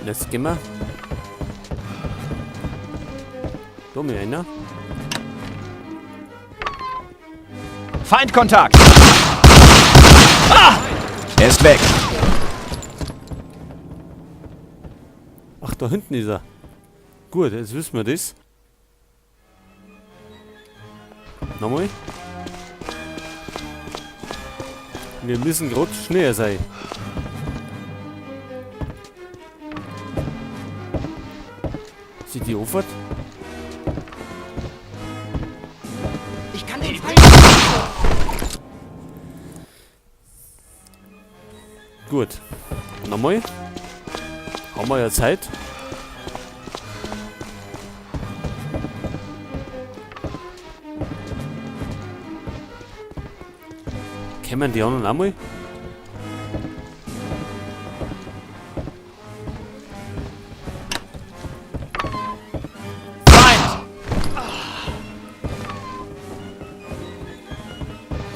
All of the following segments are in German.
Jetzt gehen wir. Da mir einer. Feindkontakt! Ah! Er ist weg. Ach, da hinten ist er. Gut, jetzt wissen wir das. Nochmal. Wir müssen gerade schneller sein. Sieht die Auffahrt? Ich kann den Feind. Gut. Nochmal. Haben wir ja Zeit. Kennen die anderen einmal?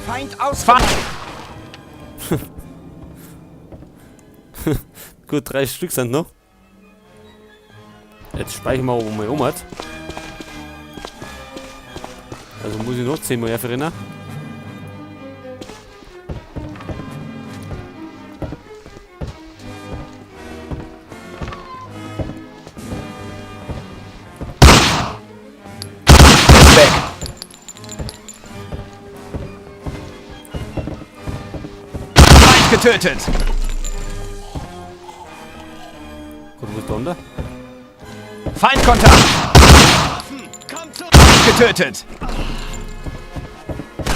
Feind aus. Gut, 3 Stück sind noch. Jetzt speichern wir, wo man um hat. Also muss ich noch 10 Mal rennen. Getötet! Gut, wo ist der unter? Feindkontakt! Getötet!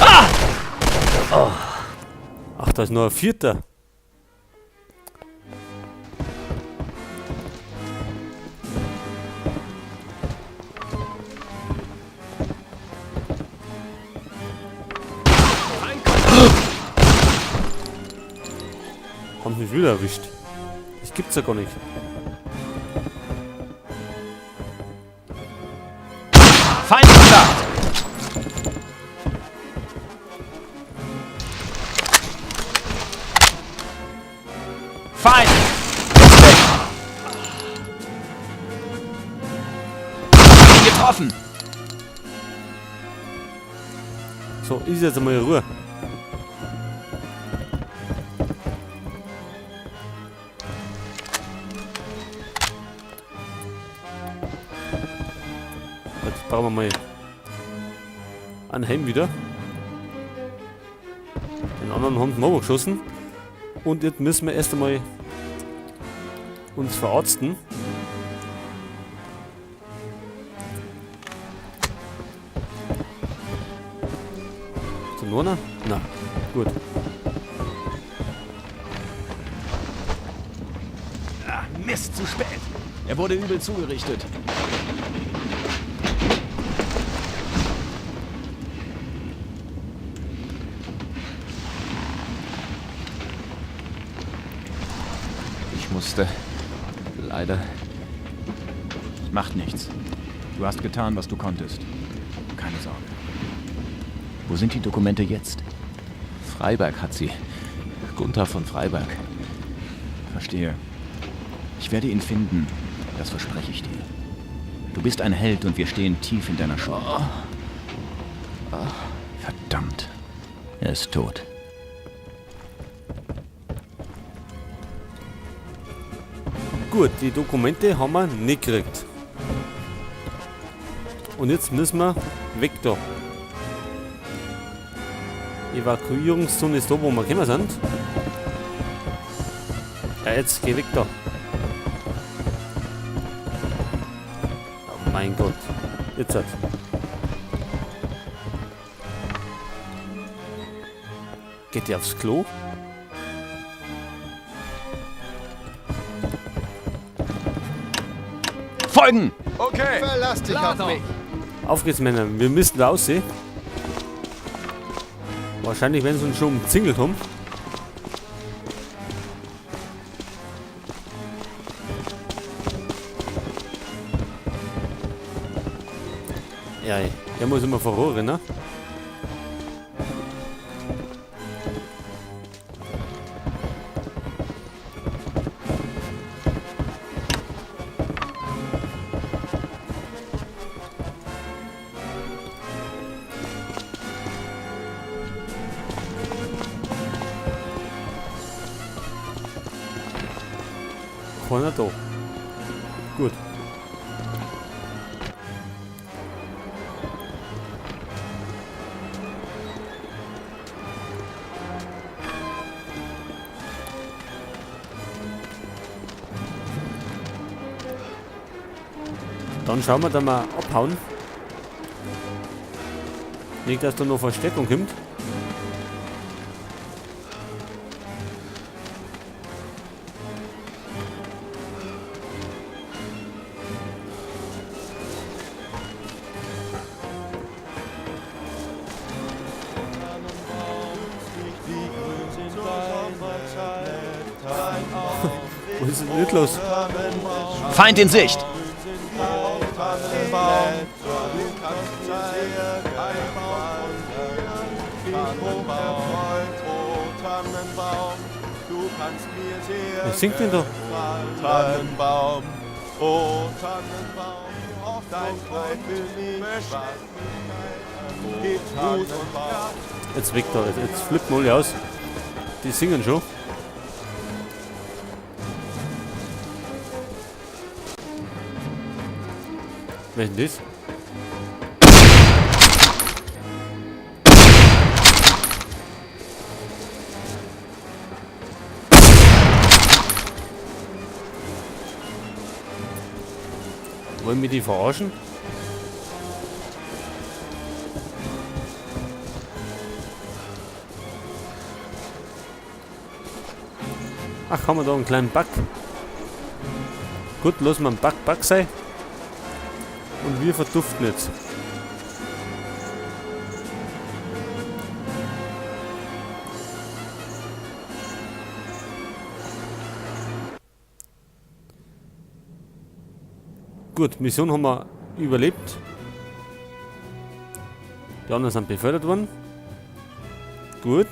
Ah! Oh. Ach, da ist noch ein 4. Haben mich wieder erwischt. Das gibt's ja gar nicht. Feindkontakt! Feind! Ist weg! Getroffen! So, ist jetzt einmal Ruhe. Jetzt brauchen wir mal einen Helm wieder. Den anderen haben wir geschossen. Und jetzt müssen wir erst einmal uns verarzten. Ist da noch einer? Na, gut. Ah, Mist, zu spät! Er wurde übel zugerichtet. Ich musste... leider... Macht nichts. Du hast getan, was du konntest. Keine Sorge. Wo sind die Dokumente jetzt? Freiberg hat sie. Gunther von Freiberg. Verstehe. Ich werde ihn finden. Das verspreche ich dir. Du bist ein Held und wir stehen tief in deiner Schuld. Verdammt. Er ist tot. Gut, die Dokumente haben wir nicht gekriegt. Und jetzt müssen wir weg da. Evakuierungszone ist da, wo wir gekommen sind. Ja, jetzt geh weg da. Oh mein Gott. Jetzt hat. Geht ihr aufs Klo? Folgen! Okay. Verlass dich auf mich. Auf geht's, Männer. Wir müssen da aussehen. Wahrscheinlich, wenn sie uns schon umzingelt haben. Ja, er muss immer verrohren, ne? keiner da. Gut. Dann schauen wir, dass wir abhauen. Nicht, dass da noch Versteckung kommt. Was ist denn nicht los? Feind in Sicht! Wer singt denn da? Tannenbaum, oh Tannenbaum, auf dein Kleid will mich was. Gib Mut und Baum. Jetzt weg da, jetzt flippen alle aus. Die singen schon. Wer ist denn das? Wollen wir die verarschen? Ach, haben wir da einen kleinen Bug? Gut, lassen wir einen Bug sein. Und wir verduften jetzt. Gut, Mission haben wir überlebt. Die anderen sind befördert worden. Gut.